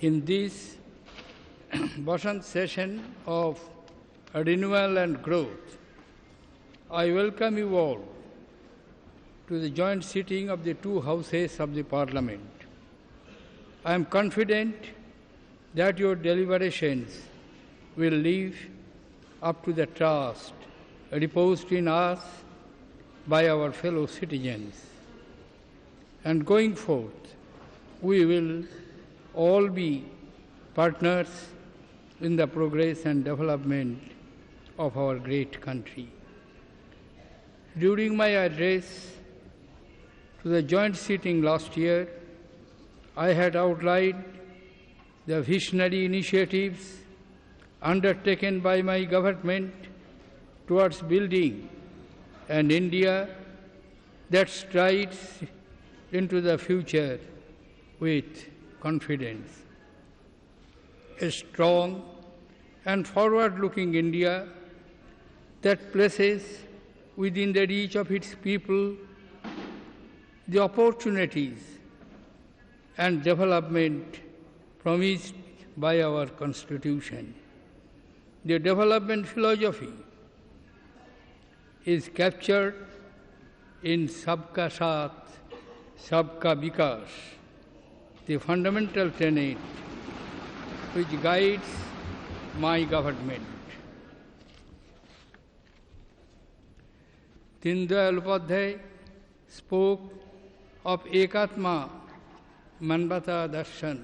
In this Basant session of renewal and growth, I welcome you all to the joint sitting of the two houses of the Parliament. I am confident that your deliberations will live up to the trust reposed in us by our fellow citizens. And going forth, we will all be partners in the progress and development of our great country. During my address to the joint sitting last year, I had outlined the visionary initiatives undertaken by my government towards building an India that strides into the future with confidence. A strong and forward-looking India that places within the reach of its people the opportunities and development promised by our Constitution. The development philosophy is captured in Sabka Saath, Sabka Vikas, the fundamental tenet which guides my government. Dindayal Upadhyay spoke of Ekatma Manvata Darshan,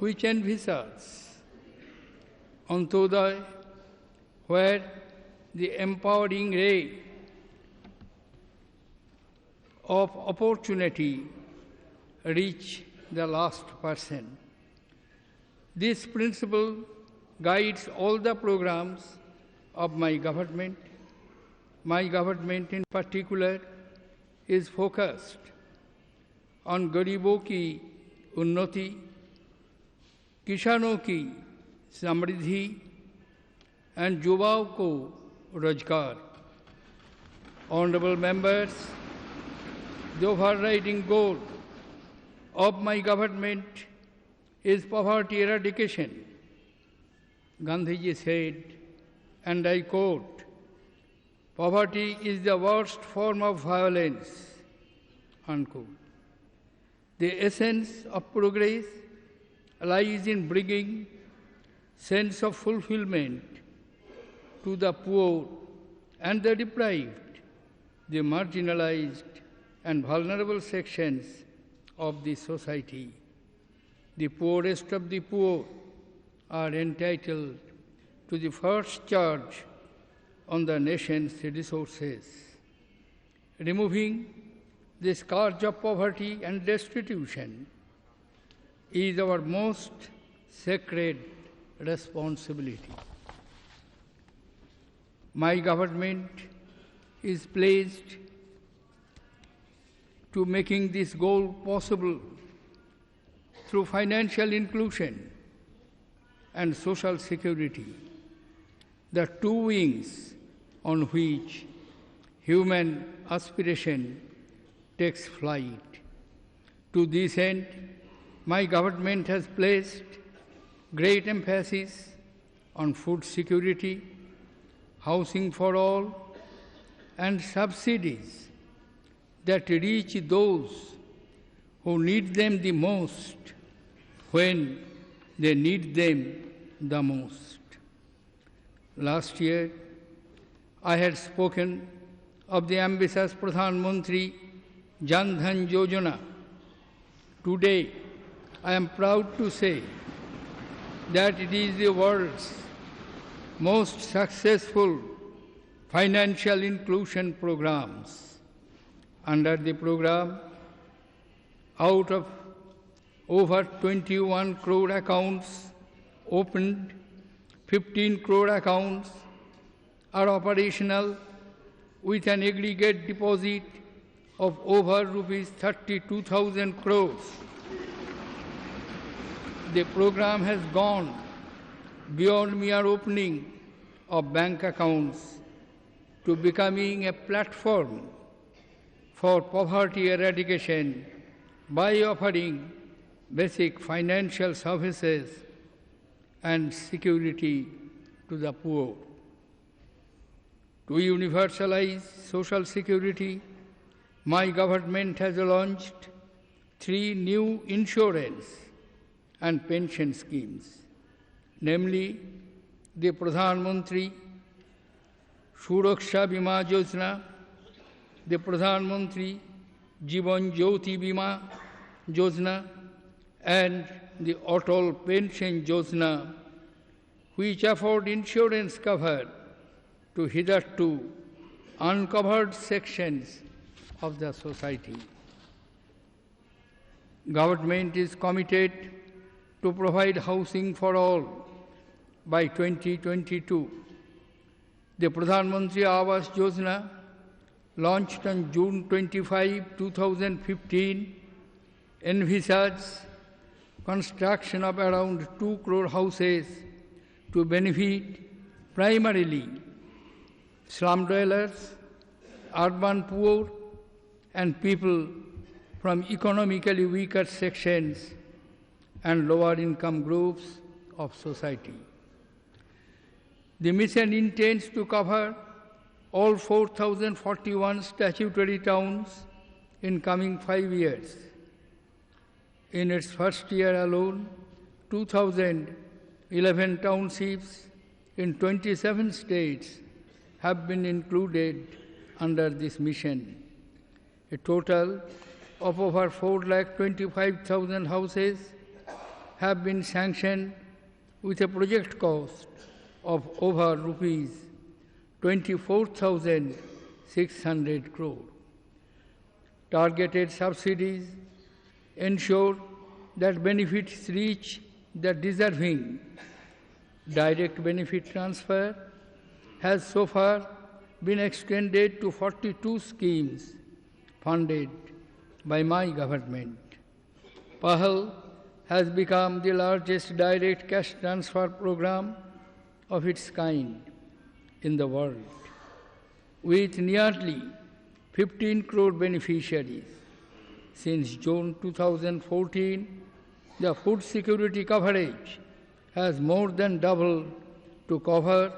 which envisages Antodaya, where the empowering ray of opportunity reach the last person. This principle guides all the programs of my government. My government in particular is focused on Garibon ki Unnati, Kisano ki Samriddhi and Yuvaon ko Rozgar. Honorable members, the overriding goal of my government is poverty eradication. Gandhiji said, and I quote, "Poverty is the worst form of violence," unquote. The essence of progress lies in bringing sense of fulfillment to the poor and the deprived, the marginalized and vulnerable sections of the society. The poorest of the poor are entitled to the first charge on the nation's resources. Removing the scourge of poverty and destitution is our most sacred responsibility. My government is pledged to making this goal possible through financial inclusion and social security, the two wings on which human aspiration takes flight. To this end, my government has placed great emphasis on food security, housing for all, and subsidies that reach those who need them the most when they need them the most. Last year, I had spoken of the ambitious Pradhan Mantri Jan Dhan Yojana. Today, I am proud to say that it is the world's most successful financial inclusion programs. Under the program, out of over 21 crore accounts opened, 15 crore accounts are operational with an aggregate deposit of over rupees 32,000 crores. The program has gone beyond mere opening of bank accounts to becoming a platform for poverty eradication by offering basic financial services and security to the poor. To universalize social security, my government has launched 3 new insurance and pension schemes, namely the Pradhan Mantri Suraksha Bima Yojana, the Pradhan Mantri Jivan Jyoti Bima Yojana, and the Atal Pension Yojana, which afford insurance cover to hitherto uncovered sections of the society. Government is committed to provide housing for all by 2022. The Pradhan Mantri Awas Yojana, launched on June 25, 2015, envisages construction of around 2 crore houses to benefit primarily slum dwellers, urban poor, and people from economically weaker sections and lower income groups of society. The mission intends to cover all 4,041 statutory towns in coming 5 years. In its first year alone, 2,011 townships in 27 states have been included under this mission. A total of over 4,25,000 houses have been sanctioned with a project cost of over rupees 24,600 crore. Targeted subsidies ensure that benefits reach the deserving. Direct benefit transfer has so far been extended to 42 schemes funded by my government. PAHAL has become the largest direct cash transfer program of its kind in the world, with nearly 15 crore beneficiaries. Since June 2014, the food security coverage has more than doubled to cover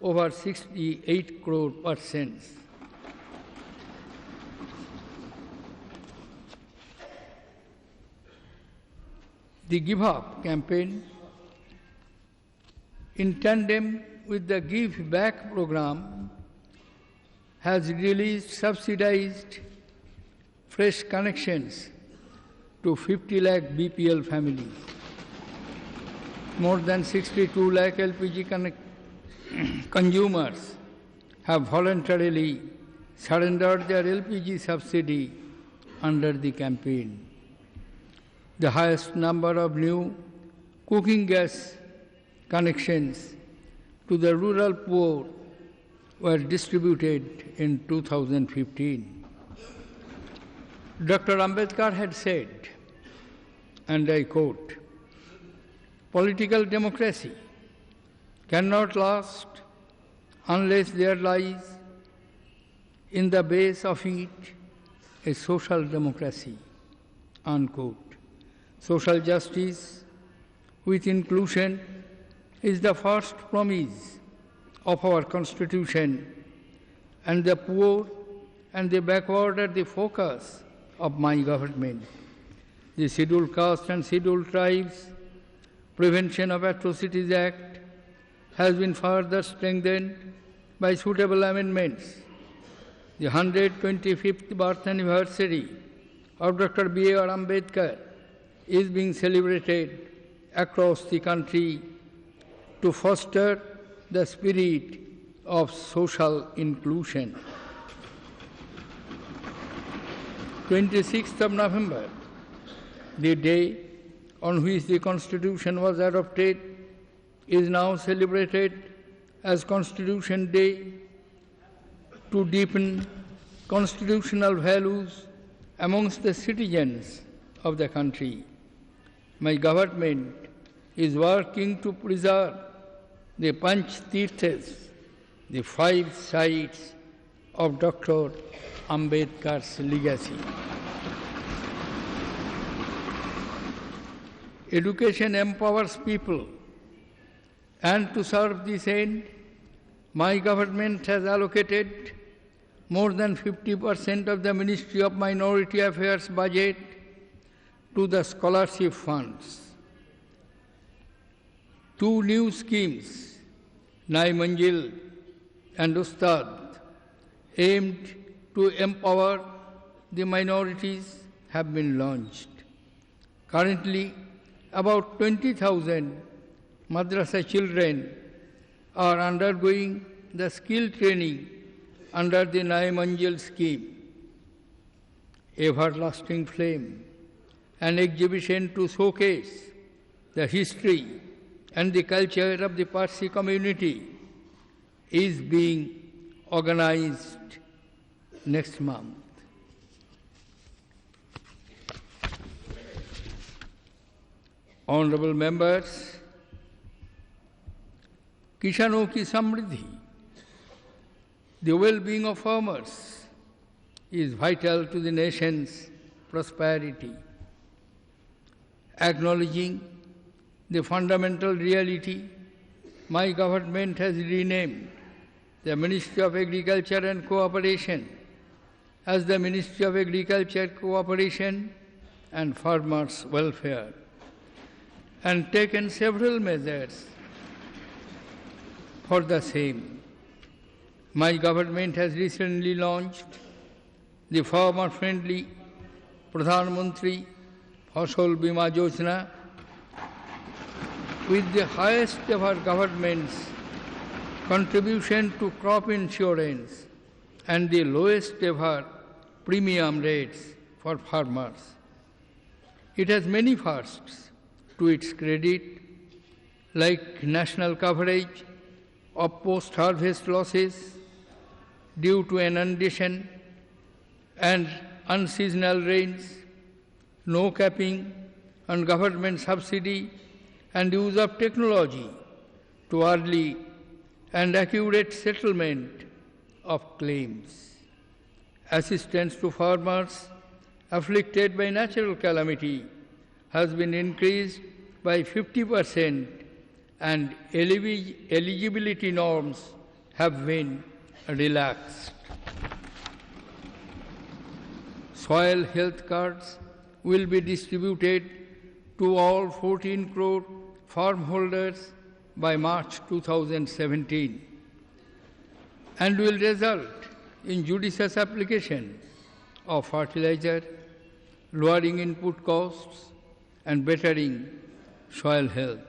over 68 crore persons. The Give Up campaign, in tandem with the Give Back program, has released subsidized fresh connections to 50 lakh BPL families. More than 62 lakh LPG consumers have voluntarily surrendered their LPG subsidy under the campaign. The highest number of new cooking gas connections to the rural poor were distributed in 2015. Dr. Ambedkar had said, and I quote, "Political democracy cannot last unless there lies in the base of it a social democracy," unquote. Social justice with inclusion is the first promise of our Constitution, and the poor and the backward are the focus of my government. The Scheduled Caste and Scheduled Tribes Prevention of Atrocities Act has been further strengthened by suitable amendments. The 125th birth anniversary of Dr. B.R. Ambedkar is being celebrated across the country to foster the spirit of social inclusion. 26th of November, the day on which the Constitution was adopted, is now celebrated as Constitution Day to deepen constitutional values amongst the citizens of the country. My government is working to preserve the Panch Tirthas, the 5 sites of Dr. Ambedkar's legacy. Education empowers people, and to serve this end, my government has allocated more than 50% of the Ministry of Minority Affairs budget to the scholarship funds. Two new schemes, Nai Manjil and Ustad, aimed to empower the minorities, have been launched. Currently, about 20,000 madrasa children are undergoing the skill training under the Nai Manjil scheme. Everlasting Flame, an exhibition to showcase the history and the culture of the Parsi community, is being organized next month. Honorable members, Kisano ki Samriddhi, the well-being of farmers, is vital to the nation's prosperity. Acknowledging the fundamental reality, my government has renamed the Ministry of Agriculture and Cooperation as the Ministry of Agriculture, Cooperation and Farmers' Welfare, and taken several measures for the same. My government has recently launched the farmer-friendly Pradhan Mantri Fasal Bima Yojana, with the highest ever government's contribution to crop insurance and the lowest ever premium rates for farmers. It has many firsts to its credit, like national coverage of post-harvest losses due to inundation and unseasonal rains, no capping on government subsidy, and use of technology to early and accurate settlement of claims. Assistance to farmers afflicted by natural calamity has been increased by 50%, and eligibility norms have been relaxed. Soil health cards will be distributed to all 14 crore farm holders by March 2017, and will result in judicious application of fertilizer, lowering input costs and bettering soil health.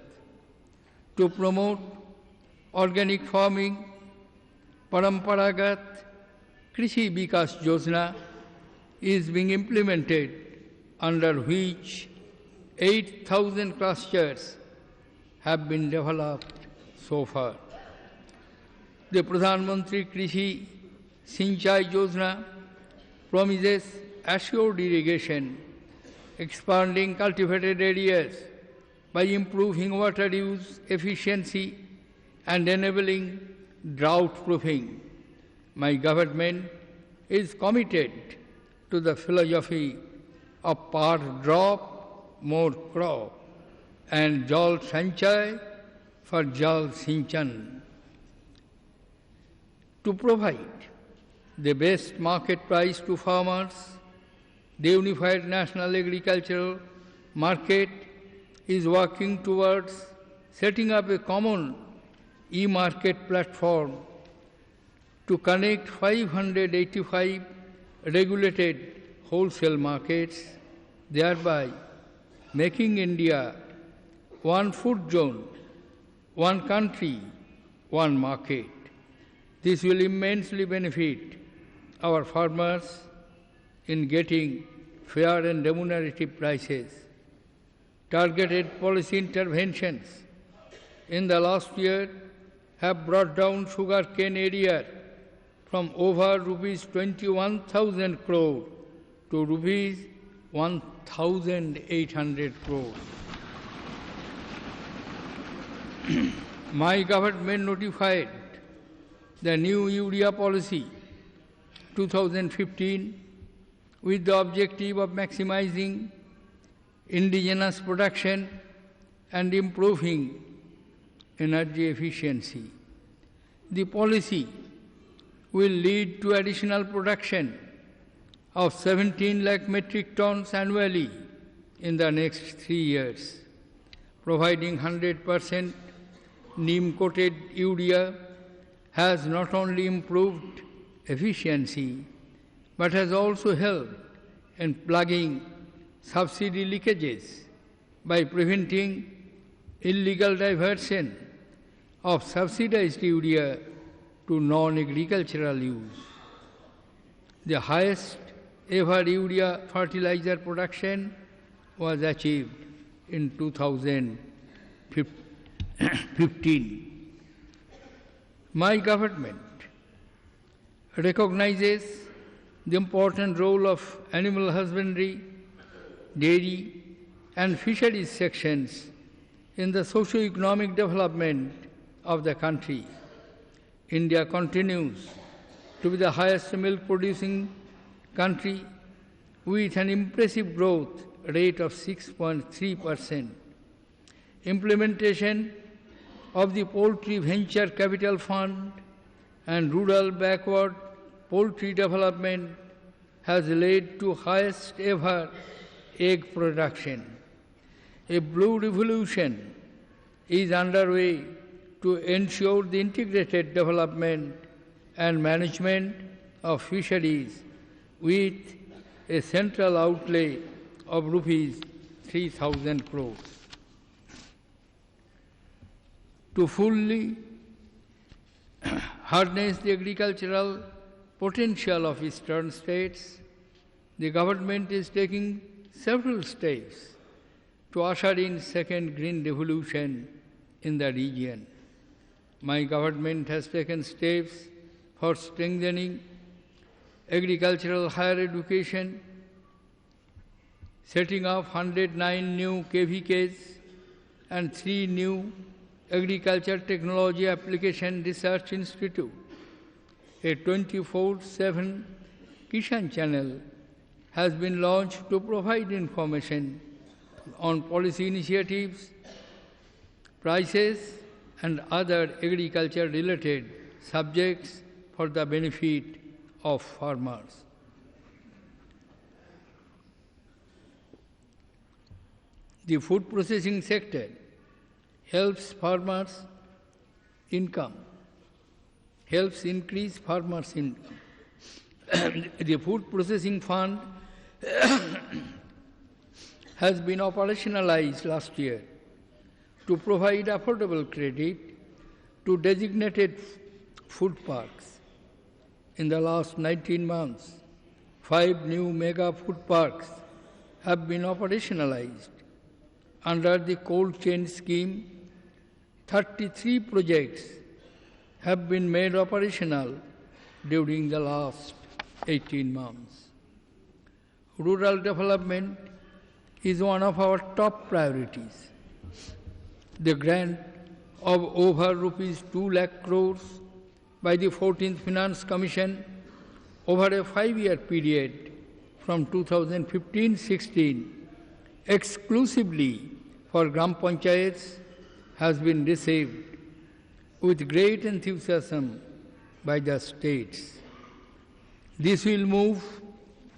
To promote organic farming, Paramparagat Krishi Vikas Yojana is being implemented, under which 8,000 clusters have been developed so far. The Pradhan Mantri Krishi Sinchai Yojana promises assured irrigation, expanding cultivated areas by improving water use efficiency and enabling drought-proofing. My government is committed to the philosophy of per drop, more crop, and Jal Sanchay for Jal Sinchan. To provide the best market price to farmers, the Unified National Agricultural Market is working towards setting up a common e-market platform to connect 585 regulated wholesale markets, thereby making India one food zone, one country, one market. This will immensely benefit our farmers in getting fair and remunerative prices. Targeted policy interventions in the last year have brought down sugarcane area from over rupees 21,000 crore to rupees 1,800 crore. My government notified the new urea policy 2015 with the objective of maximizing indigenous production and improving energy efficiency. The policy will lead to additional production of 17 lakh metric tons annually in the next 3 years, providing 100% neem-coated urea has not only improved efficiency but has also helped in plugging subsidy leakages by preventing illegal diversion of subsidized urea to non-agricultural use. The highest ever urea fertilizer production was achieved in 2015. My government recognizes the important role of animal husbandry, dairy and fisheries sections in the socio-economic development of the country. India continues to be the highest milk-producing country with an impressive growth rate of 6.3%. Implementation of the Poultry Venture Capital Fund and rural backward poultry development has led to highest ever egg production. A blue revolution is underway to ensure the integrated development and management of fisheries with a central outlay of rupees 3,000 crores. To fully harness the agricultural potential of eastern states, the government is taking several steps to usher in second green revolution in the region. My government has taken steps for strengthening agricultural higher education, setting up 109 new KVKs and 3 new Agriculture Technology Application Research Institute. A 24/7 Kishan channel has been launched to provide information on policy initiatives, prices and other agriculture-related subjects for the benefit of farmers. The food processing sector helps farmers' income, helps increase farmers' income. The Food Processing Fund has been operationalized last year to provide affordable credit to designated food parks. In the last 19 months, 5 new mega food parks have been operationalized. Under the cold chain scheme, 33 projects have been made operational during the last 18 months. Rural development is one of our top priorities. The grant of over rupees 2 lakh crores by the 14th Finance Commission over a 5-year period from 2015-16 exclusively for Gram Panchayats has been received with great enthusiasm by the states. This will move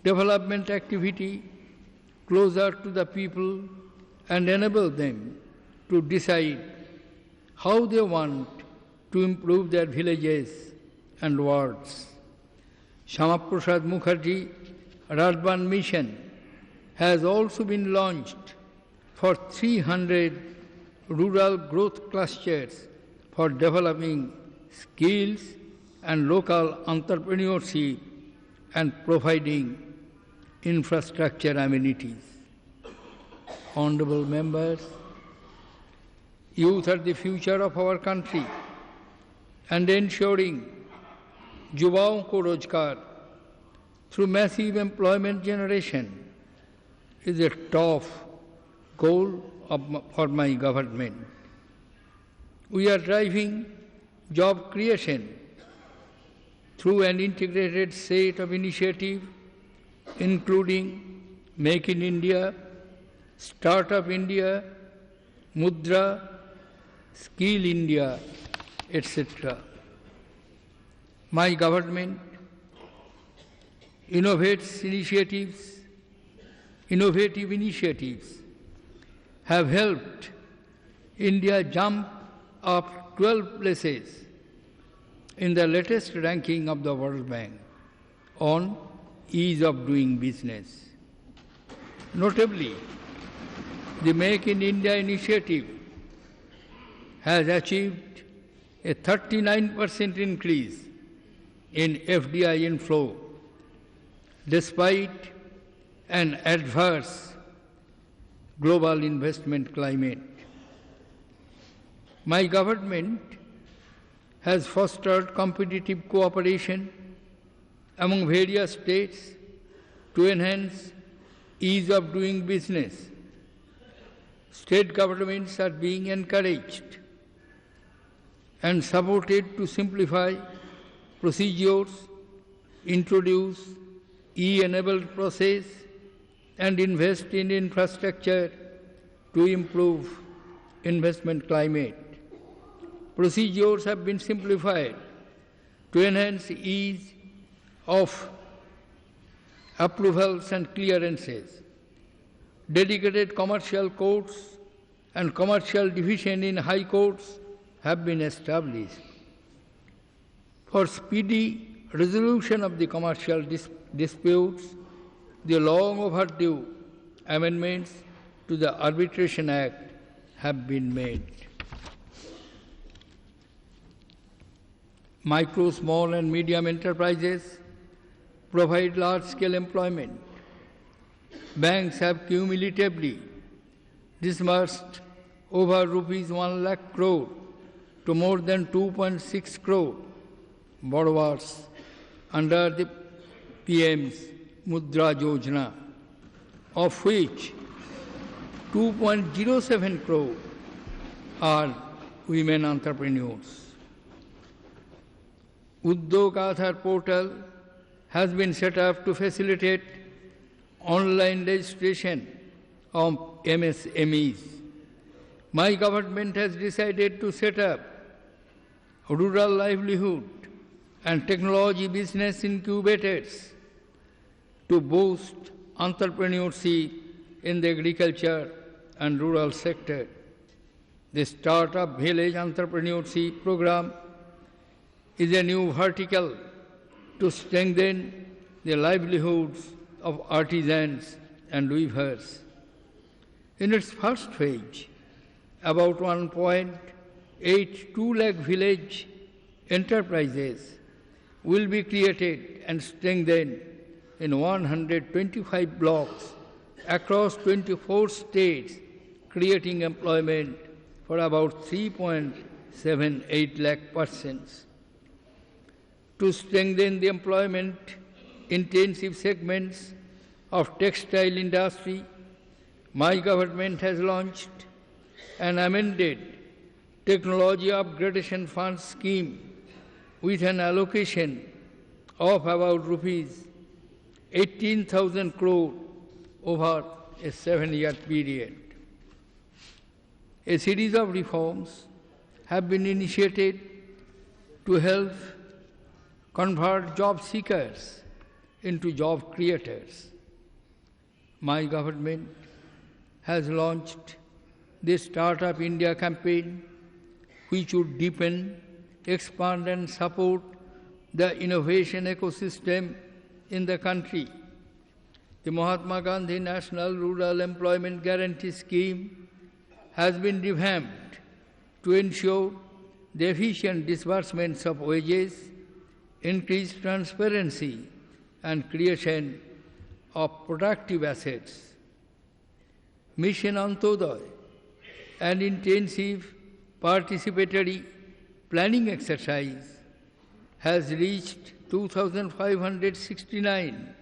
development activity closer to the people and enable them to decide how they want to improve their villages and wards. Pranab Mukherjee Urban Mission has also been launched for 300 rural growth clusters for developing skills and local entrepreneurship and providing infrastructure amenities. Honorable members, youth are the future of our country, and ensuring युवाओं को रोजगार through massive employment generation is a top goal for my government. We are driving job creation through an integrated set of initiatives, including Make in India, Startup India, Mudra, Skill India, etc. My government innovative initiatives have helped India jump up 12 places in the latest ranking of the World Bank on ease of doing business. Notably, the Make in India initiative has achieved a 39% increase in FDI inflow despite an adverse global investment climate. My government has fostered competitive cooperation among various states to enhance ease of doing business. State governments are being encouraged and supported to simplify procedures, introduce e-enabled process, and invest in infrastructure to improve investment climate. Procedures have been simplified to enhance ease of approvals and clearances. Dedicated commercial courts and commercial division in high courts have been established. For speedy resolution of the commercial disputes, the long overdue amendments to the Arbitration Act have been made. Micro, small and medium enterprises provide large-scale employment. Banks have cumulatively disbursed over rupees 1 lakh crore to more than 2.6 crore borrowers under the PM's Mudra Yojana, of which 2.07 crore are women entrepreneurs. Udyog Aadhaar portal has been set up to facilitate online registration of MSMEs. My government has decided to set up rural livelihood and technology business incubators to boost entrepreneurship in the agriculture and rural sector. The Startup Village Entrepreneurship Program is a new vertical to strengthen the livelihoods of artisans and weavers. In its first phase, about 1.82 lakh village enterprises will be created and strengthened in 125 blocks across 24 states, creating employment for about 3.78 lakh persons. To strengthen the employment-intensive segments of textile industry, my government has launched an amended Technology Upgradation Fund scheme with an allocation of about rupees 18,000 crore over a 7-year period. A series of reforms have been initiated to help convert job seekers into job creators. My government has launched the Startup India campaign, which would deepen, expand and support the innovation ecosystem in the country. The Mahatma Gandhi National Rural Employment Guarantee Scheme has been revamped to ensure the efficient disbursements of wages, increased transparency and creation of productive assets. Mission Antoday, an intensive participatory planning exercise, has reached 2,569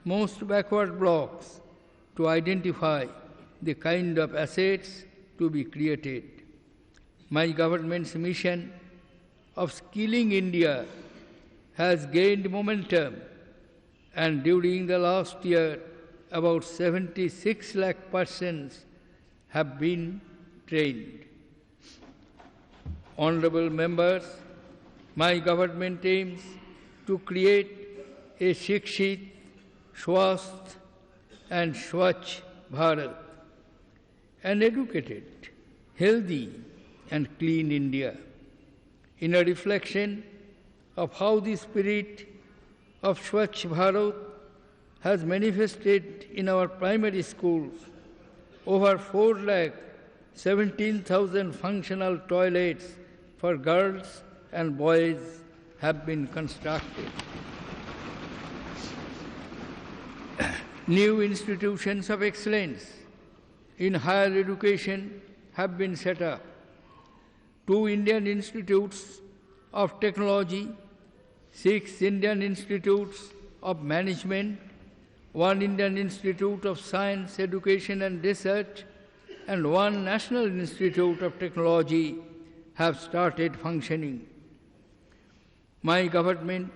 most backward blocks to identify the kind of assets to be created. My government's mission of skilling India has gained momentum, and during the last year, about 76 lakh persons have been trained. Honorable members, my government aims to create a Shikshit, Swasth and Swachh Bharat, an educated, healthy and clean India, in a reflection of how the spirit of Swachh Bharat has manifested in our primary schools. Over 4,17,000 functional toilets for girls and boys have been constructed. New institutions of excellence in higher education have been set up. 2 Indian institutes of technology, 6 Indian institutes of management, 1 Indian institute of science, education and research, and 1 National Institute of Technology have started functioning. My government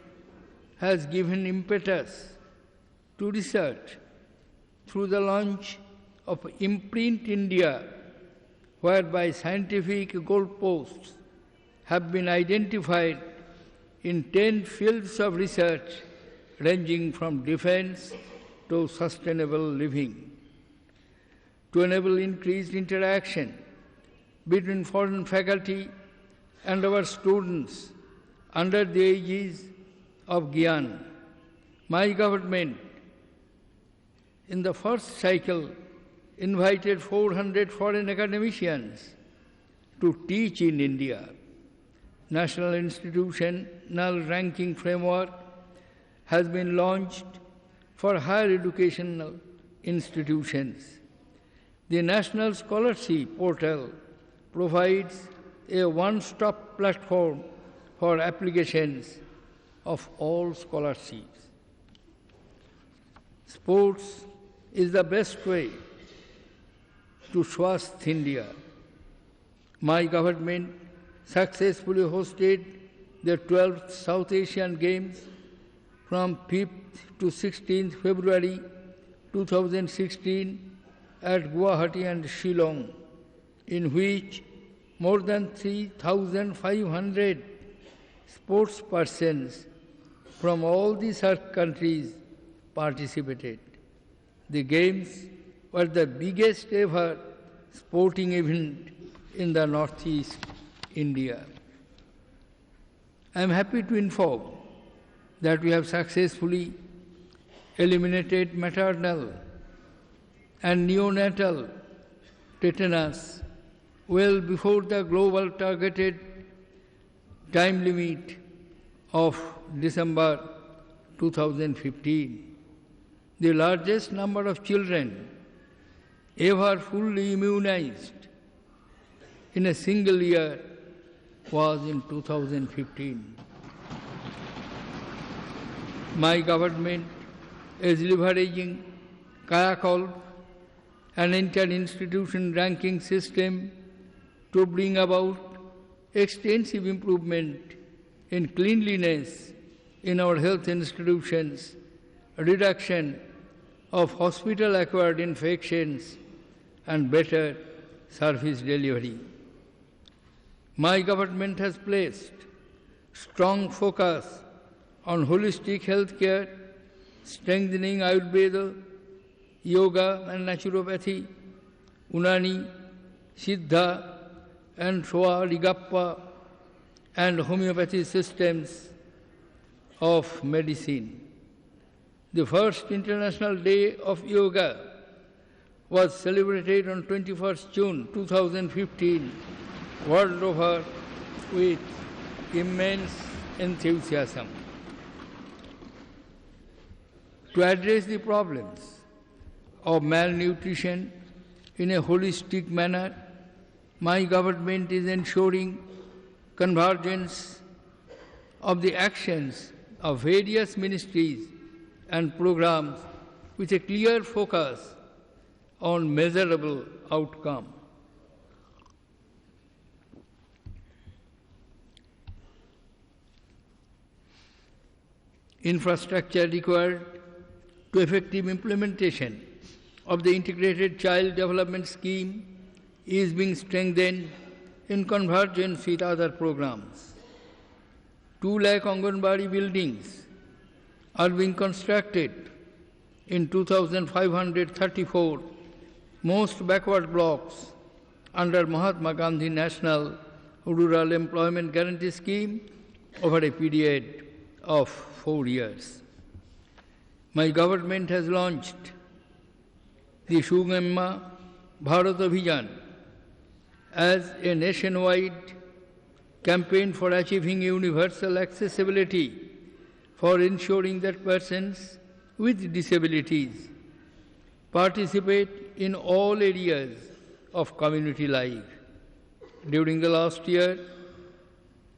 has given impetus to research through the launch of Imprint India, whereby scientific goalposts have been identified in 10 fields of research ranging from defense to sustainable living. To enable increased interaction between foreign faculty and our students under the aegis of Gyan, my government in the first cycle invited 400 foreign academicians to teach in India. National institutional ranking framework has been launched for higher educational institutions. The National Scholarship Portal provides a one-stop platform for applications of all scholarships. Sports is the best way to Swasth India. My government successfully hosted the 12th South Asian Games from 5th to 16th February 2016 at Guwahati and Shillong, in which more than 3,500 sports persons from all the SAARC countries participated. The Games were the biggest ever sporting event in the Northeast India. I am happy to inform that we have successfully eliminated maternal and neonatal tetanus well before the global targeted time limit of December 2015. The largest number of children ever fully immunized in a single year was in 2015. My government is leveraging Kayakalp, an inter-institution ranking system, to bring about extensive improvement in cleanliness in our health institutions, reduction of hospital-acquired infections, and better service delivery. My government has placed strong focus on holistic health care, strengthening Ayurveda, yoga and naturopathy, Unani, Siddha and Shwa, Rigappa and homeopathy systems of medicine. The first International Day of Yoga was celebrated on 21st June 2015 world over with immense enthusiasm. To address the problems of malnutrition in a holistic manner, my government is ensuring convergence of the actions of various ministries and programs with a clear focus on measurable outcome. Infrastructure required to effective implementation of the Integrated Child Development Scheme is being strengthened in convergence with other programs. 2 lakh Anganwadi buildings are being constructed in 2,534 most backward blocks under Mahatma Gandhi National Rural Employment Guarantee Scheme over a period of 4 years. My government has launched the Sugamma Bharat Abhiyan as a nationwide campaign for achieving universal accessibility, for ensuring that persons with disabilities participate in all areas of community life. During the last year,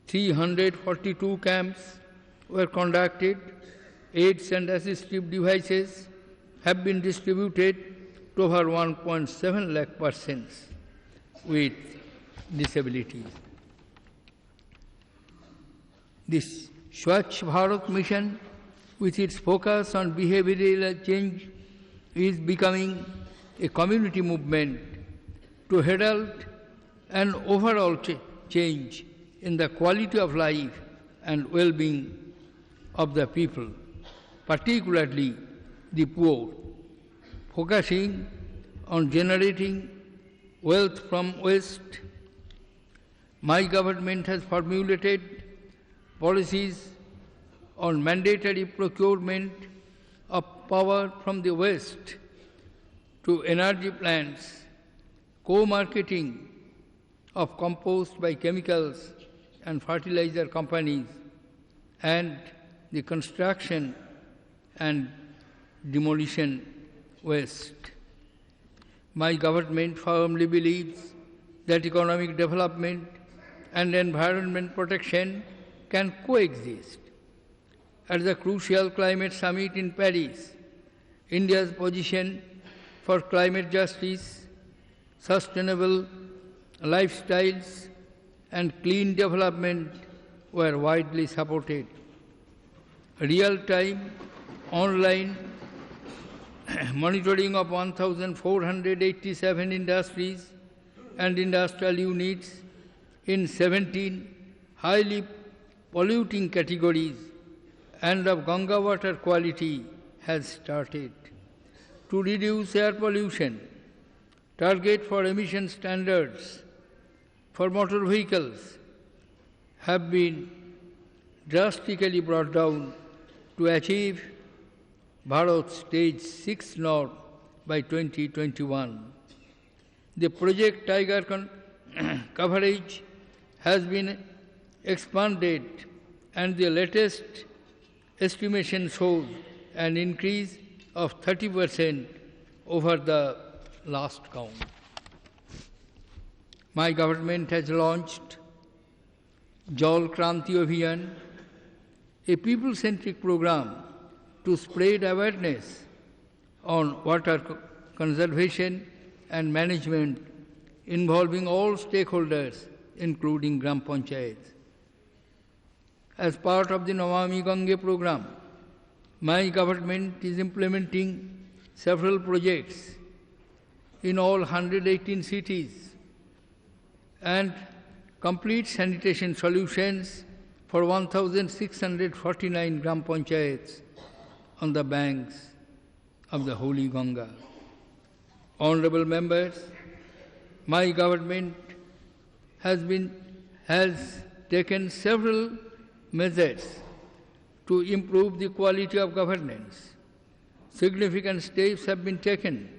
342 camps were conducted, aids and assistive devices have been distributed to over 1.7 lakh persons with disabilities. This Swachh Bharat mission, with its focus on behavioral change, is becoming a community movement to herald an overall change in the quality of life and well-being of the people, particularly the poor, focusing on generating wealth from waste. My government has formulated policies on mandatory procurement of power from the waste to energy plants, co-marketing of compost by chemicals and fertilizer companies, and the construction and demolition waste. My government firmly believes that economic development and environment protection can coexist. At the crucial climate summit in Paris, India's position for climate justice, sustainable lifestyles, and clean development were widely supported. Real-time online monitoring of 1,487 industries and industrial units in 17 highly polluting categories and of Ganga water quality has started. To reduce air pollution, target for emission standards for motor vehicles have been drastically brought down to achieve Bharat Stage 6 norm by 2021. The Project Tiger coverage has been expanded, and the latest estimation shows an increase of 30% over the last count. My government has launched Jal Kranti Abhiyan, a people-centric program to spread awareness on water conservation and management involving all stakeholders, including Gram Panchayats. As part of the Namami Gange program, my government is implementing several projects in all 118 cities and complete sanitation solutions for 1,649 Gram Panchayats on the banks of the holy Ganga. Honorable members, my government has taken several measures to improve the quality of governance. Significant steps have been taken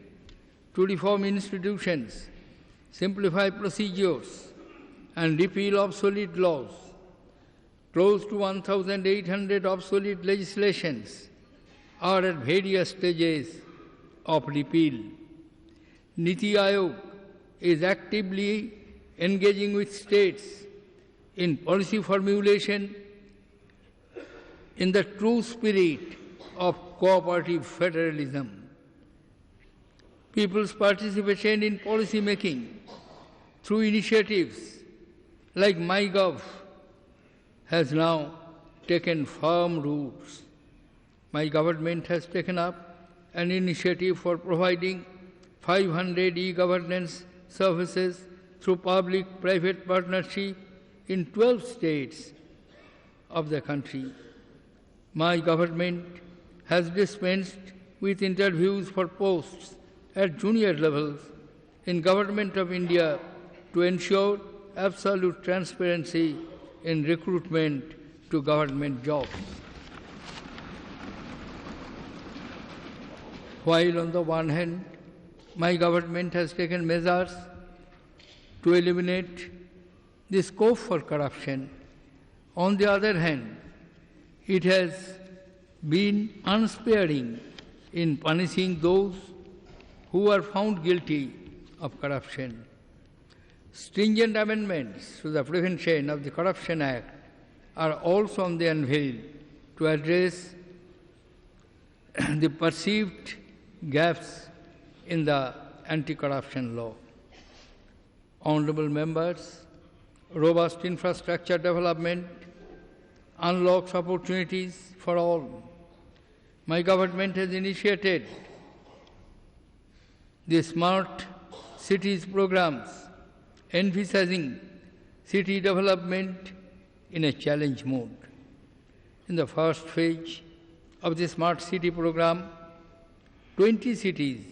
to reform institutions, simplify procedures, and repeal obsolete laws. Close to 1,800 obsolete legislations are at various stages of repeal. Niti Aayog is actively engaging with states in policy formulation in the true spirit of cooperative federalism. People's participation in policy making through initiatives like MyGov has now taken firm roots. My government has taken up an initiative for providing 500 e-governance services through public-private partnership in 12 states of the country. My government has dispensed with interviews for posts at junior levels in Government of India to ensure absolute transparency in recruitment to government jobs. While on the one hand, my government has taken measures to eliminate the scope for corruption, on the other hand, it has been unsparing in punishing those who are found guilty of corruption. Stringent amendments to the Prevention of the Corruption Act are also on the anvil to address the perceived gaps in the anti-corruption law. Honourable members, robust infrastructure development unlocks opportunities for all. My government has initiated the Smart Cities programs, emphasizing city development in a challenge mode. In the first phase of the Smart City program, 20 cities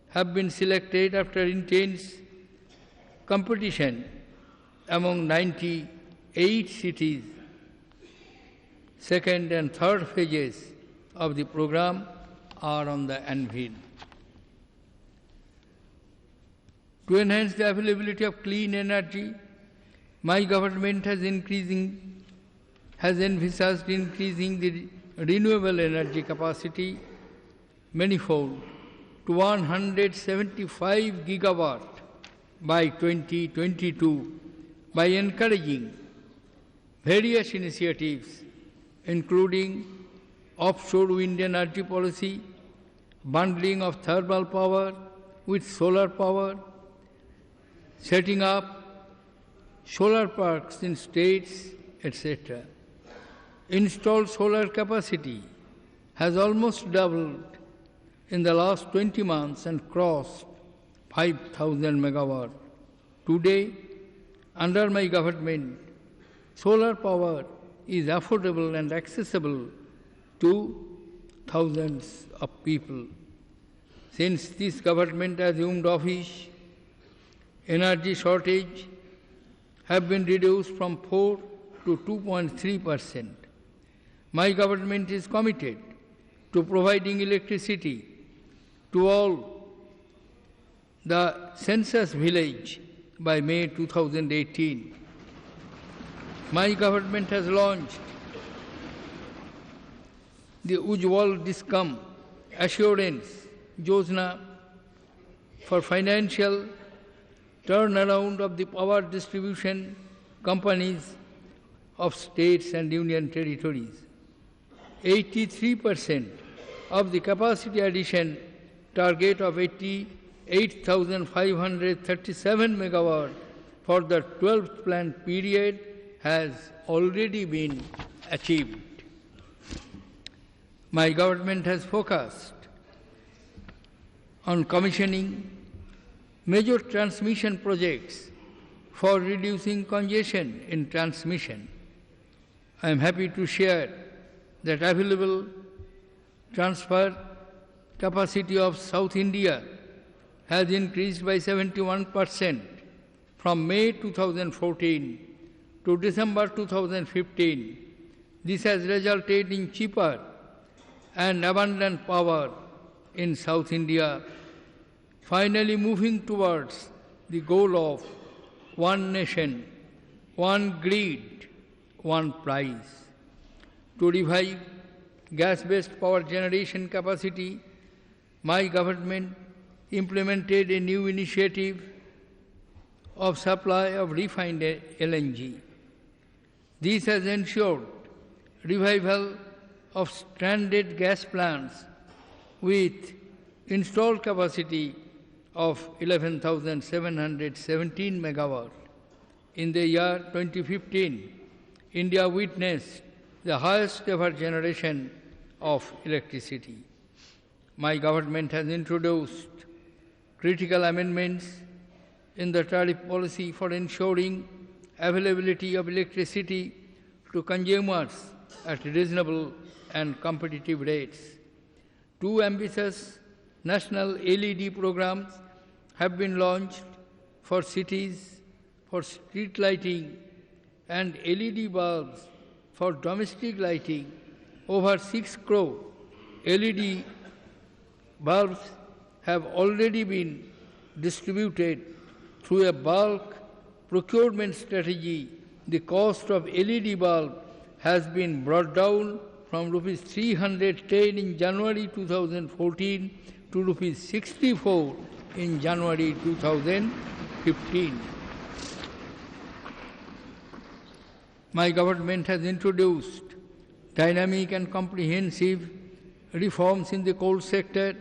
have been selected after intense competition among 98 cities. Second and third phases of the program are on the anvil. To enhance the availability of clean energy, my government has envisaged increasing the renewable energy capacity manifold to 175 gigawatt by 2022 by encouraging various initiatives including offshore wind energy policy, bundling of thermal power with solar power, setting up solar parks in states, etc. Installed solar capacity has almost doubled in the last 20 months and crossed 5,000 megawatt. Today, under my government, solar power is affordable and accessible to thousands of people. Since this government assumed office, energy shortage have been reduced from 4 to 2.3%. My government is committed to providing electricity to all the census village by May 2018. My government has launched the Ujjwal Discom Assurance Yojana for financial turnaround of the power distribution companies of states and union territories. 83% of the capacity addition target of 88,537 megawatt for the 12th plan period has already been achieved. My government has focused on commissioning major transmission projects for reducing congestion in transmission. I am happy to share that available transfer capacity of South India has increased by 71% from May 2014 to December 2015. This has resulted in cheaper and abundant power in South India, finally moving towards the goal of one nation, one grid, one price. To revive gas-based power generation capacity, my government implemented a new initiative of supply of refined LNG. This has ensured revival of stranded gas plants with installed capacity of 11,717 megawatt. In the year 2015, India witnessed the highest ever generation of electricity. My government has introduced critical amendments in the tariff policy for ensuring availability of electricity to consumers at reasonable and competitive rates. Two ambitious national LED programs have been launched for cities for street lighting and LED bulbs for domestic lighting. Over 6 crore LED bulbs have already been distributed through a bulk procurement strategy. The cost of LED bulb has been brought down from rupees 310 in January 2014 to rupees 64 in January 2015. My government has introduced dynamic and comprehensive reforms in the coal sector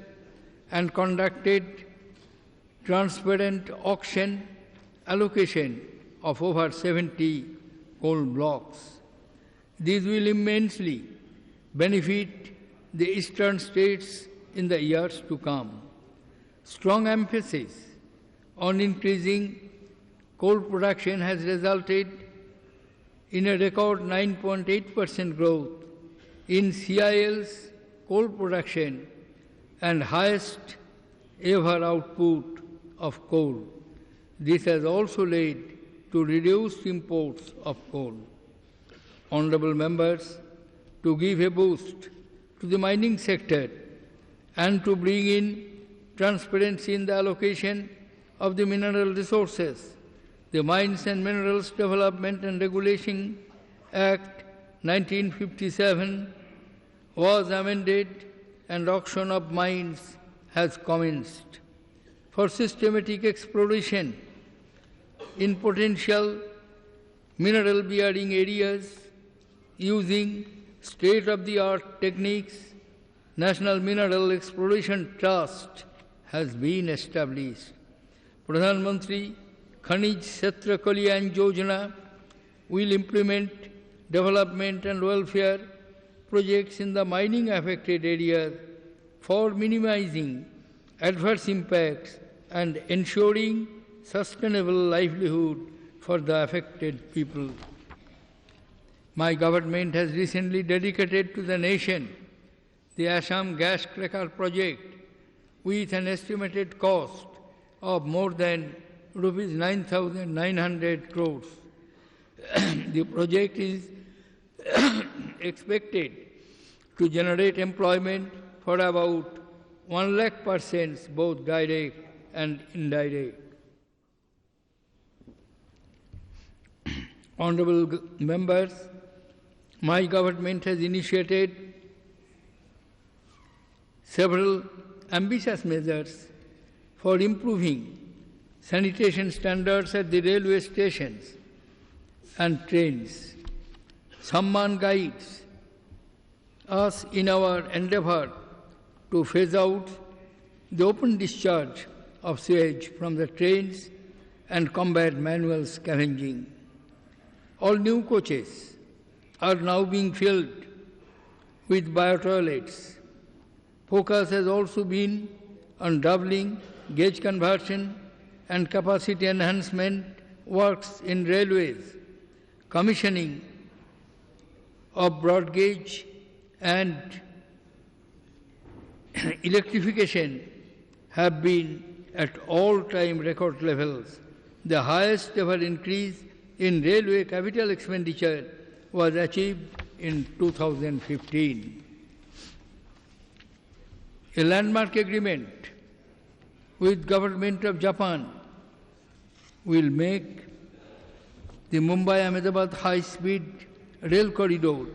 and conducted transparent auction allocation of over 70 coal blocks. These will immensely benefit the eastern states in the years to come. Strong emphasis on increasing coal production has resulted in a record 9.8% growth in CIL's coal production and highest ever output of coal. This has also led to reduced imports of coal. Honourable members, to give a boost to the mining sector and to bring in transparency in the allocation of the mineral resources, the Mines and Minerals Development and Regulation Act 1957 was amended and auction of mines has commenced. For systematic exploration in potential mineral-bearing areas using state-of-the-art techniques, National Mineral Exploration Trust has been established. Pradhan Mantri Khanij Kshetra Kalyan Yojana will implement development and welfare projects in the mining affected areas for minimizing adverse impacts and ensuring sustainable livelihood for the affected people. My government has recently dedicated to the nation the Assam gas cracker project with an estimated cost of more than rupees 9,900 crores. The project is expected to generate employment for about 1 lakh persons, both direct and indirect. Honourable members, my government has initiated several ambitious measures for improving sanitation standards at the railway stations and trains. Samman guides us in our endeavour to phase out the open discharge of sewage from the trains and combat manual scavenging. All new coaches are now being filled with bio-toilets. Focus has also been on doubling gauge conversion and capacity enhancement works in railways. Commissioning of broad gauge and electrification have been at all-time record levels. The highest ever increase in railway capital expenditure was achieved in 2015. A landmark agreement with Government of Japan will make the Mumbai-Ahmedabad high-speed rail corridor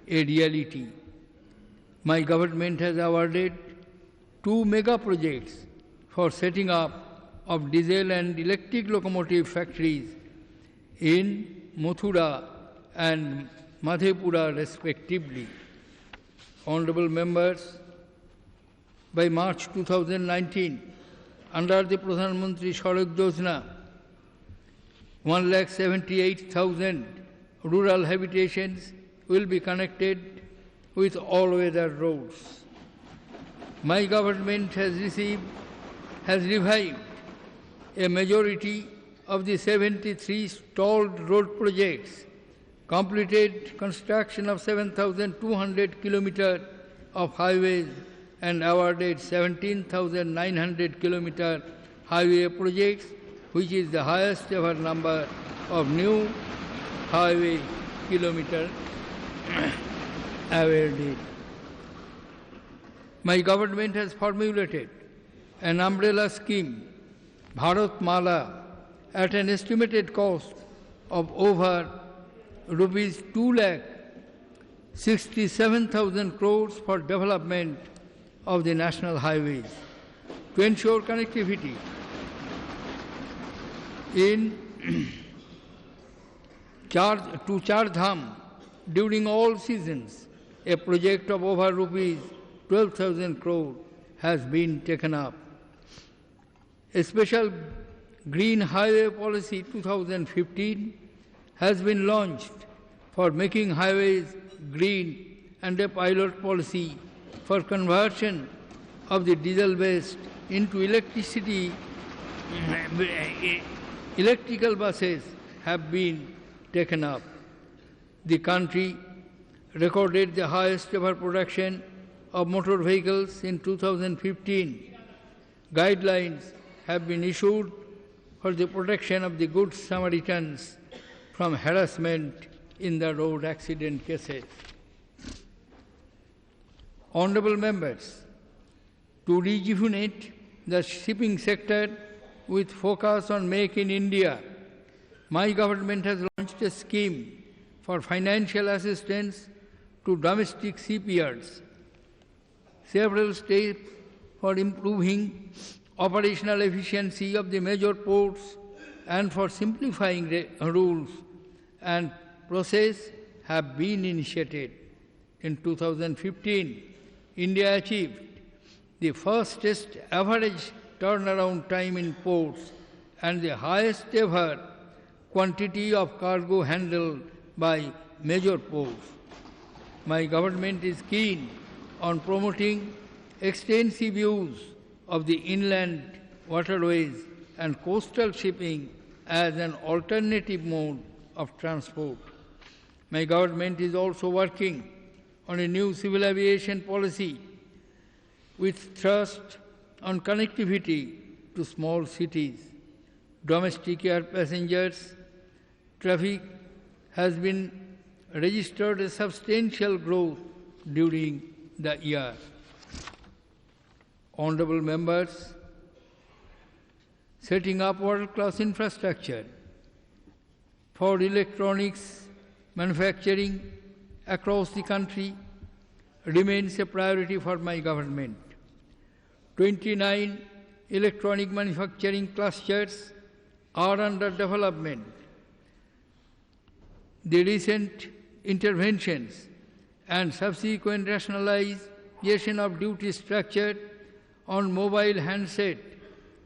a reality. My government has awarded 2 mega projects for setting up of diesel and electric locomotive factories in Mathura and Madhepura respectively. Honourable members, by March 2019, under the Pradhan Mantri Sadak Yojana, 178,000 rural habitations will be connected with all-weather roads. My government has revived a majority of the 73 stalled road projects, completed construction of 7,200 kilometers of highways, and awarded 17,900 kilometer highway projects, which is the highest ever number of new highway kilometers awarded. My government has formulated an umbrella scheme, Bharat Mala, at an estimated cost of over rupees 2,67,000 crores for development of the national highways to ensure connectivity to Char Dham during all seasons. A project of over rupees 12,000 crore has been taken up. A special Green Highway Policy 2015 has been launched for making highways green, and a pilot policy for conversion of the diesel-based into electrical buses have been taken up. The country recorded the highest ever production of motor vehicles in 2015. Guidelines have been issued for the protection of the good Samaritans from harassment in the road accident cases. Honourable members, to rejuvenate the shipping sector with focus on Make in India, my government has launched a scheme for financial assistance to domestic shipyards. Several steps for improving operational efficiency of the major ports and for simplifying the rules and process have been initiated. In 2015, India achieved the fastest average turnaround time in ports and the highest ever quantity of cargo handled by major ports. My government is keen on promoting extensive use of the inland waterways and coastal shipping as an alternative mode of transport. My government is also working on a new civil aviation policy with thrust on connectivity to small cities. Domestic air passengers traffic has been registered a substantial growth during the year. Honourable members, setting up world-class infrastructure for electronics manufacturing across the country remains a priority for my government. 29 electronic manufacturing clusters are under development. The recent interventions and subsequent rationalization of duty structure on mobile handset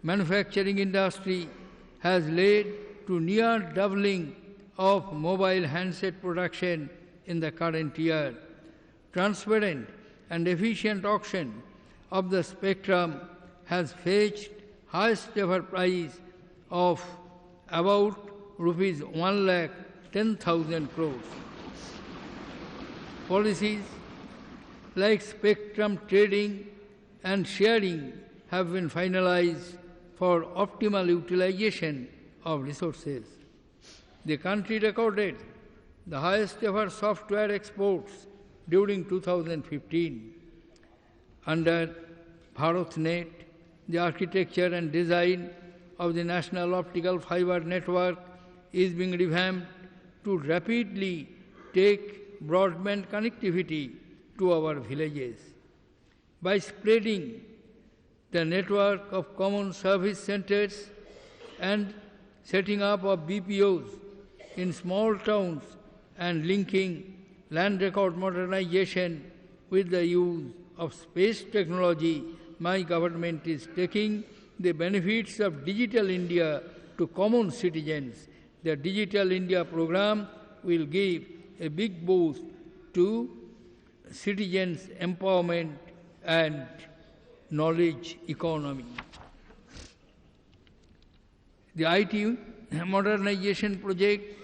manufacturing industry has led to near doubling of mobile handset production in the current year. Transparent and efficient auction of the spectrum has fetched highest ever price of about rupees 1,10,000 crores. Policies like spectrum trading and sharing have been finalized for optimal utilization of resources. The country recorded the highest ever software exports during 2015. Under BharatNet, the architecture and design of the National Optical Fiber Network is being revamped to rapidly take broadband connectivity to our villages. By spreading the network of common service centers and setting up of BPOs in small towns and linking land record modernization with the use of space technology, my government is taking the benefits of Digital India to common citizens. The Digital India program will give a big boost to citizens' empowerment and knowledge economy. The IT modernization project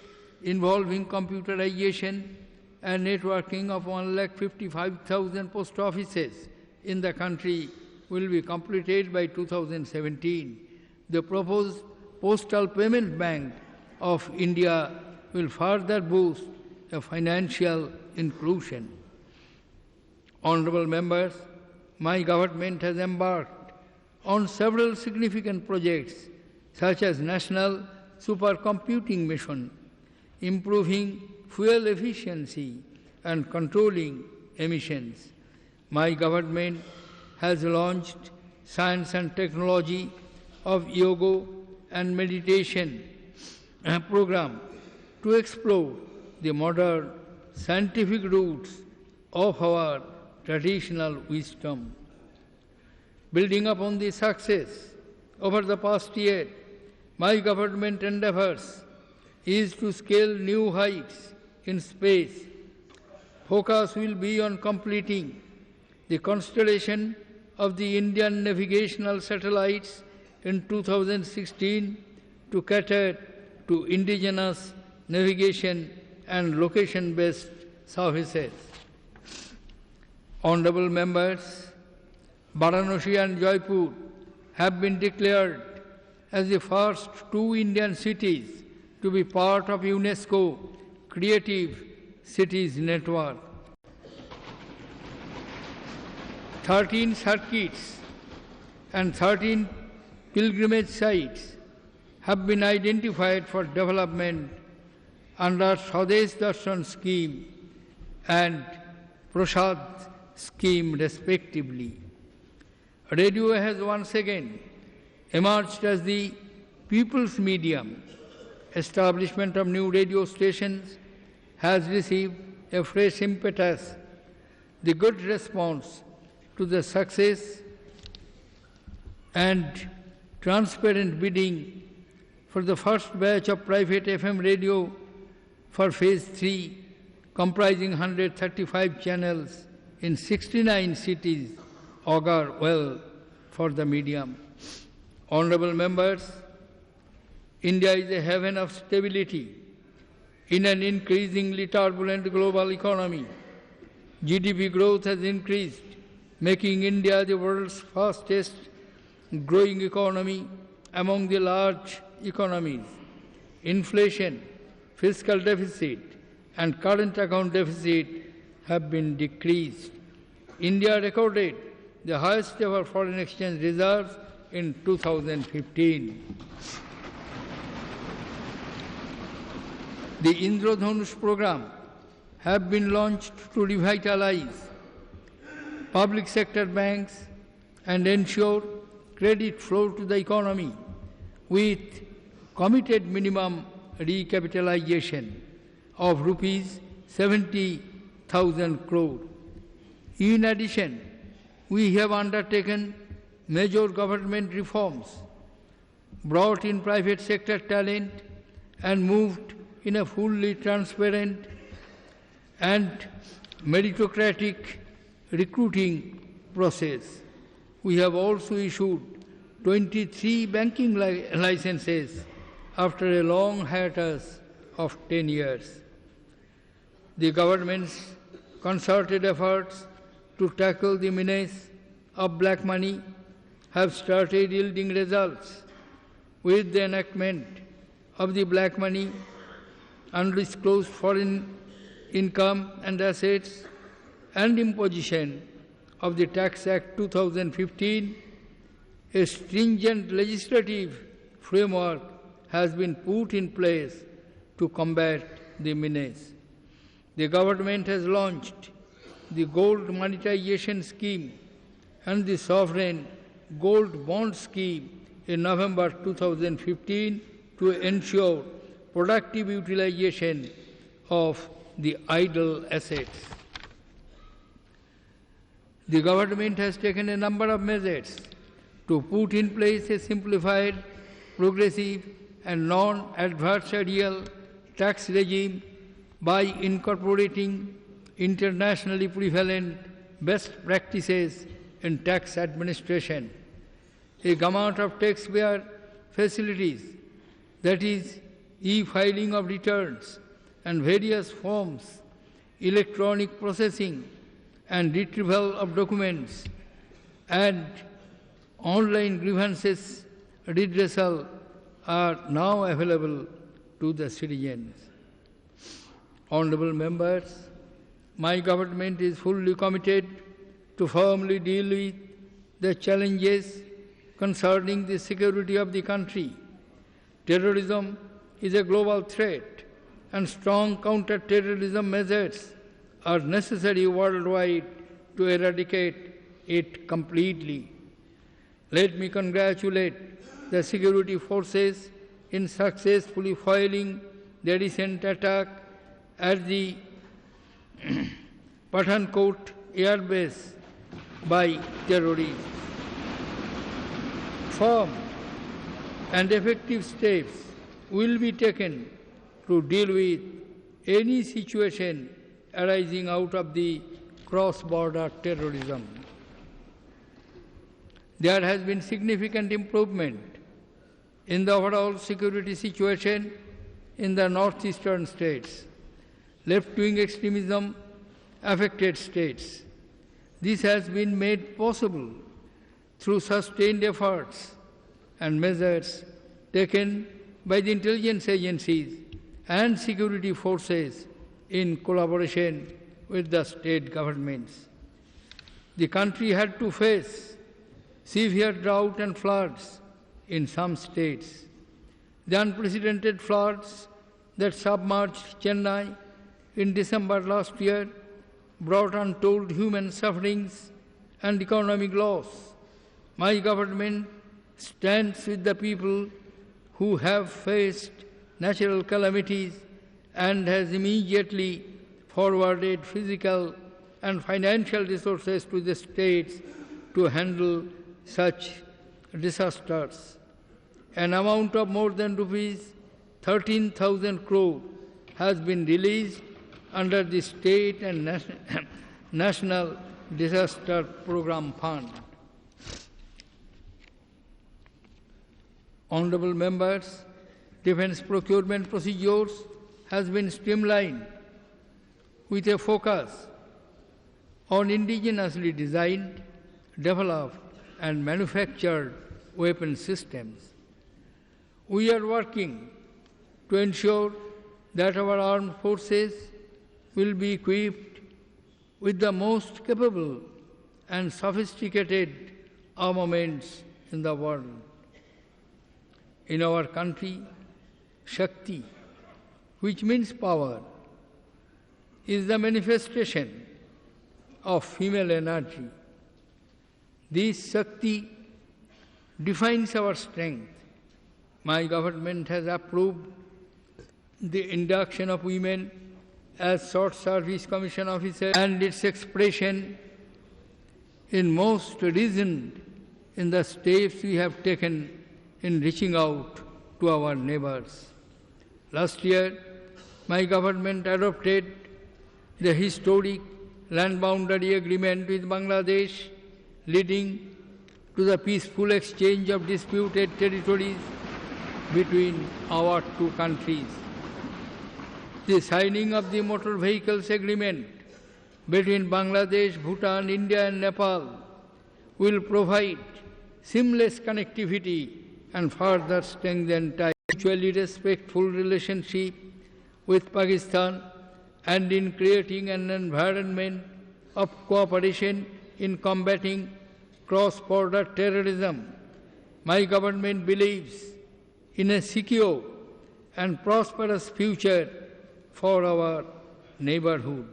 involving computerization and networking of 1,55,000 post offices in the country will be completed by 2017. The proposed Postal Payment Bank of India will further boost the financial inclusion. Honourable members, my government has embarked on several significant projects such as National Supercomputing Mission, improving fuel efficiency and controlling emissions. My government has launched Science and Technology of Yoga and Meditation program to explore the modern scientific roots of our traditional wisdom. Building upon the success over the past year, my government endeavors is to scale new heights in space. Focus will be on completing the constellation of the Indian navigational satellites in 2016 to cater to indigenous navigation and location-based services. Honourable members, Varanasi and Jaipur have been declared as the first two Indian cities to be part of UNESCO Creative Cities Network. 13 circuits and 13 pilgrimage sites have been identified for development under Swadesh Darshan scheme and Prasad scheme respectively. Radio has once again emerged as the people's medium. Establishment of new radio stations has received a fresh impetus. The good response to the success and transparent bidding for the first batch of private FM radio for Phase 3, comprising 135 channels in 69 cities, augur well for the medium. Honourable members, India is a haven of stability in an increasingly turbulent global economy. GDP growth has increased, making India the world's fastest growing economy among the large economies. Inflation, fiscal deficit, and current account deficit have been decreased. India recorded the highest ever foreign exchange reserves in 2015. The Indradhanush program have been launched to revitalize public sector banks and ensure credit flow to the economy with committed minimum recapitalization of rupees 70,000 crore. In addition, we have undertaken major government reforms, brought in private sector talent, and moved in a fully transparent and meritocratic recruiting process. We have also issued 23 banking licenses after a long hiatus of 10 years. The government's concerted efforts to tackle the menace of black money have started yielding results with the enactment of the black money, undisclosed foreign income and assets, and imposition of the Tax Act 2015, a stringent legislative framework has been put in place to combat the menace. The government has launched the gold monetization scheme and the sovereign gold bond scheme in November 2015 to ensure productive utilization of the idle assets. The government has taken a number of measures to put in place a simplified, progressive and non-adversarial tax regime by incorporating internationally prevalent best practices in tax administration. A gamut of taxpayer facilities that is, e-filing of returns and various forms, electronic processing and retrieval of documents, and online grievances redressal are now available to the citizens. Honorable members, my government is fully committed to firmly deal with the challenges concerning the security of the country. Terrorism is a global threat, and strong counter-terrorism measures are necessary worldwide to eradicate it completely. Let me congratulate the security forces in successfully foiling the recent attack at the Pathankot airbase by terrorists. Firm and effective steps will be taken to deal with any situation arising out of the cross-border terrorism. There has been significant improvement in the overall security situation in the northeastern states, left-wing extremism affected states. This has been made possible through sustained efforts and measures taken by the intelligence agencies and security forces in collaboration with the state governments. The country had to face severe drought and floods in some states. The unprecedented floods that submerged Chennai in December last year brought untold human sufferings and economic loss. My government stands with the people who have faced natural calamities and has immediately forwarded physical and financial resources to the states to handle such disasters. An amount of more than rupees 13,000 crore has been released under the State and National Disaster Program Fund. Honorable members, defense procurement procedures has been streamlined with a focus on indigenously designed, developed and manufactured weapon systems. We are working to ensure that our armed forces will be equipped with the most capable and sophisticated armaments in the world. In our country, Shakti, which means power, is the manifestation of female energy. This Shakti defines our strength. My government has approved the induction of women as short service commission officers, and its expression in most reasoned in the steps we have taken in reaching out to our neighbors. Last year, my government adopted the historic land boundary agreement with Bangladesh, leading to the peaceful exchange of disputed territories between our two countries. The signing of the motor vehicles agreement between Bangladesh, Bhutan, India and Nepal will provide seamless connectivity and further strengthen ties. Mutually respectful relationship with Pakistan and in creating an environment of cooperation in combating cross-border terrorism. My government believes in a secure and prosperous future for our neighborhood.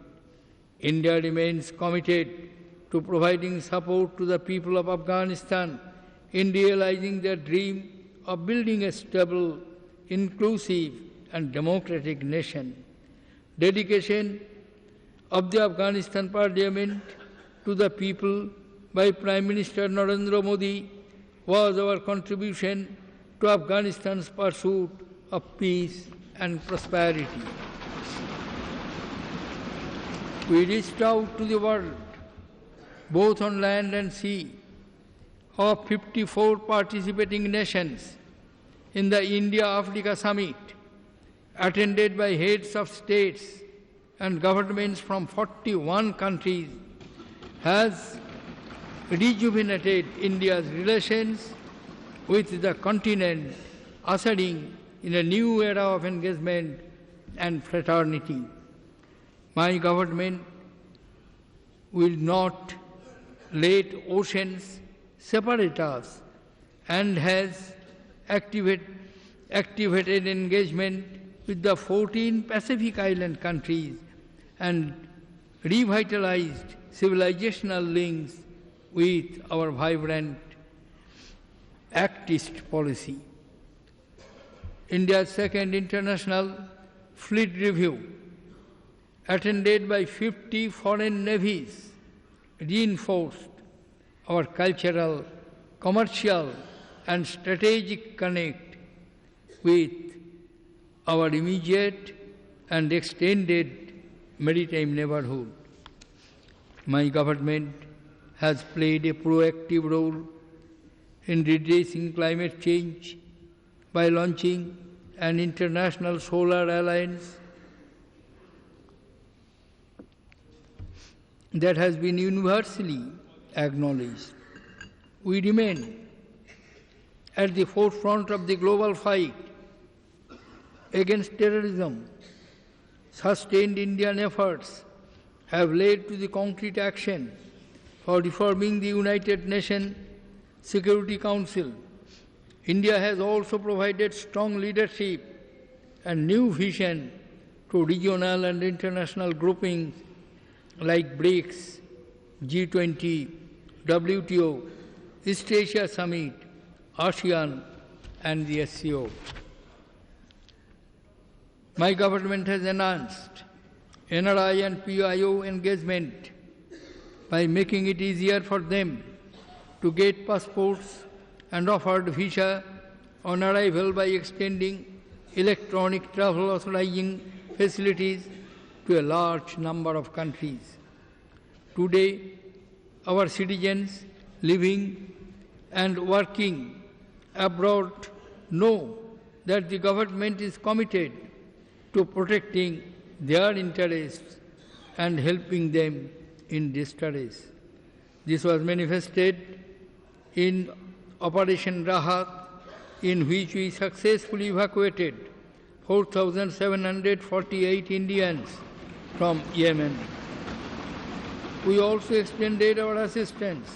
India remains committed to providing support to the people of Afghanistan in realizing their dream of building a stable, inclusive and democratic nation. Dedication of the Afghanistan Parliament to the people by Prime Minister Narendra Modi was our contribution to Afghanistan's pursuit of peace and prosperity. We reached out to the world, both on land and sea, of 54 participating nations, in the India-Africa Summit, attended by heads of states and governments from 41 countries, has rejuvenated India's relations with the continent, ushering in a new era of engagement and fraternity. My government will not let oceans separate us and has activated engagement with the 14 Pacific Island countries and revitalized civilizational links with our vibrant Actist policy. India's second international fleet review, attended by 50 foreign navies, reinforced our cultural, commercial and strategic connect with our immediate and extended maritime neighborhood. My government has played a proactive role in reducing climate change by launching an international solar alliance that has been universally acknowledged. We remain at the forefront of the global fight against terrorism. Sustained Indian efforts have led to the concrete action for reforming the United Nations Security Council. India has also provided strong leadership and new vision to regional and international groupings like BRICS, G20, WTO, East Asia Summit, ASEAN, and the SCO. My government has enhanced NRI and PIO engagement by making it easier for them to get passports and offered visa on arrival by extending electronic travel authorizing facilities to a large number of countries. Today, our citizens living and working abroad know that the government is committed to protecting their interests and helping them in distress. This was manifested in Operation Rahat, in which we successfully evacuated 4,748 Indians from Yemen. We also extended our assistance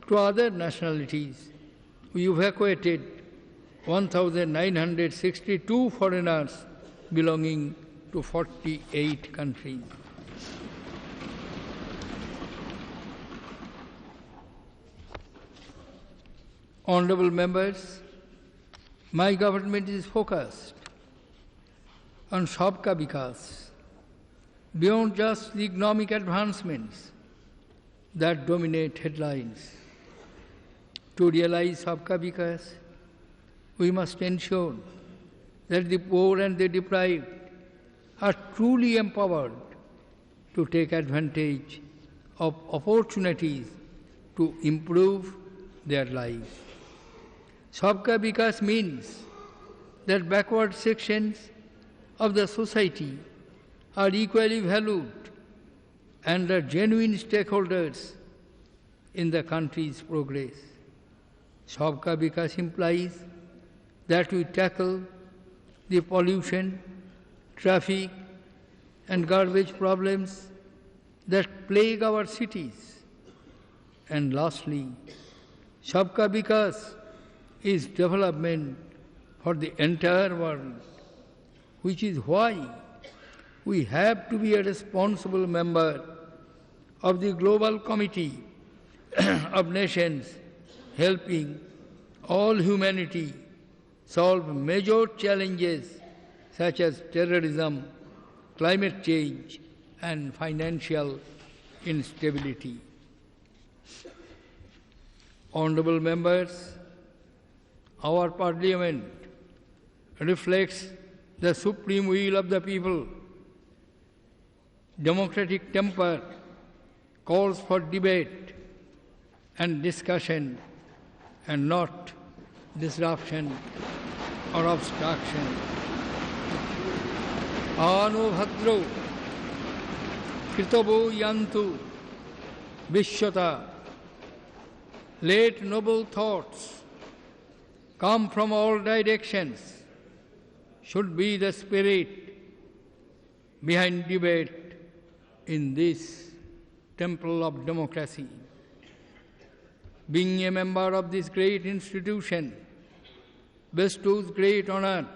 to other nationalities. We evacuated 1,962 foreigners belonging to 48 countries. Honorable members, my government is focused on Sabka Vikas, beyond just the economic advancements that dominate headlines. To realize Sabka Vikas, we must ensure that the poor and the deprived are truly empowered to take advantage of opportunities to improve their lives. Sabka Vikas means that backward sections of the society are equally valued and are genuine stakeholders in the country's progress. Sabka Vikas implies that we tackle the pollution, traffic, and garbage problems that plague our cities. And lastly, Sabka Vikas is development for the entire world, which is why we have to be a responsible member of the Global Committee of Nations helping all humanity solve major challenges such as terrorism, climate change, and financial instability. Honorable members, our Parliament reflects the supreme will of the people. Democratic temper calls for debate and discussion and not disruption or obstruction. Ano bhadro kritavo yantu vishwata. Let noble thoughts come from all directions, should be the spirit behind debate in this temple of democracy. Being a member of this great institution bestows great honor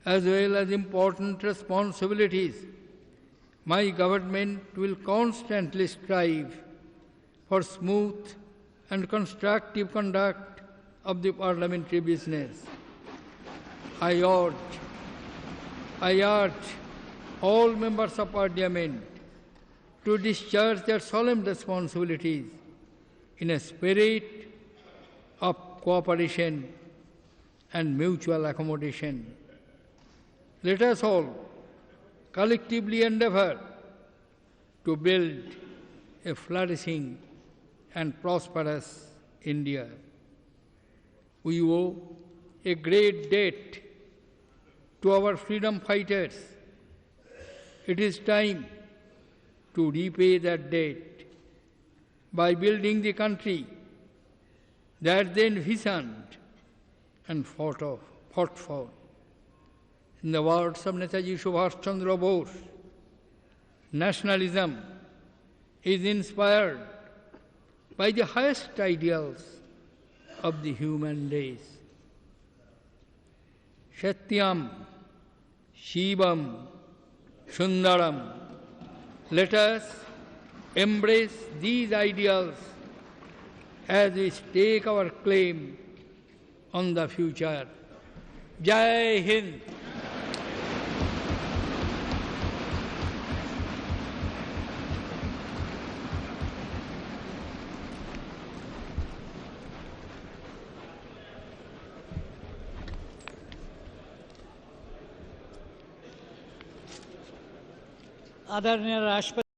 as well as important responsibilities. My government will constantly strive for smooth and constructive conduct of the parliamentary business. I urge all members of Parliament to discharge their solemn responsibilities in a spirit of cooperation and mutual accommodation. Let us all collectively endeavor to build a flourishing and prosperous India. We owe a great debt to our freedom fighters. It is time to repay that debt by building the country that they envisioned and fought for. In the words of Netaji Subhash Chandra Bose, nationalism is inspired by the highest ideals of the human race. Satyam, Shivam, Sundaram. Let us embrace these ideals as we stake our claim on the future. Jai Hind! आदरणीय राष्ट्रपति